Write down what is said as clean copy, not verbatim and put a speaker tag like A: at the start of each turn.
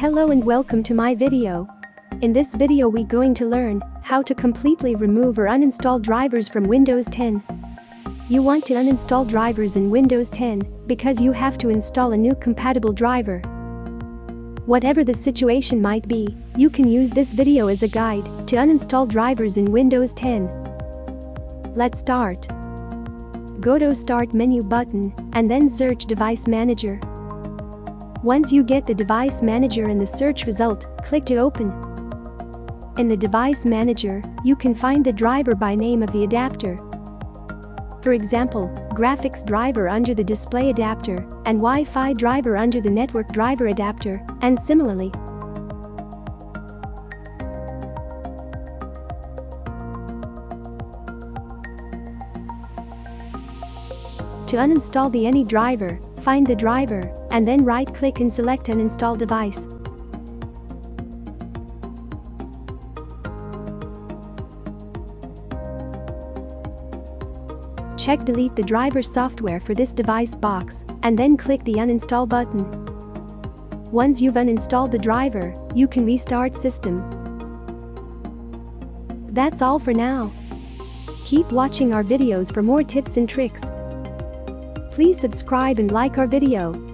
A: Hello and welcome to my video. In this video we going to learn how to completely remove or uninstall drivers from Windows 10. You want to uninstall drivers in Windows 10 because you have to install a new compatible driver. Whatever the situation might be, you can use this video as a guide to uninstall drivers in Windows 10. Let's start. Go to Start menu button and then search Device Manager. Once you get the Device Manager and the search result, click to open. In the Device Manager, you can find the driver by name of the adapter. For example, graphics driver under the display adapter and Wi-Fi driver under the network driver adapter, and similarly. To uninstall the any driver, find the driver, and then right-click and select Uninstall device. Check Delete the driver software for this device box, and then click the Uninstall button. Once you've uninstalled the driver, you can restart system. That's all for now. Keep watching our videos for more tips and tricks. Please subscribe and like our video.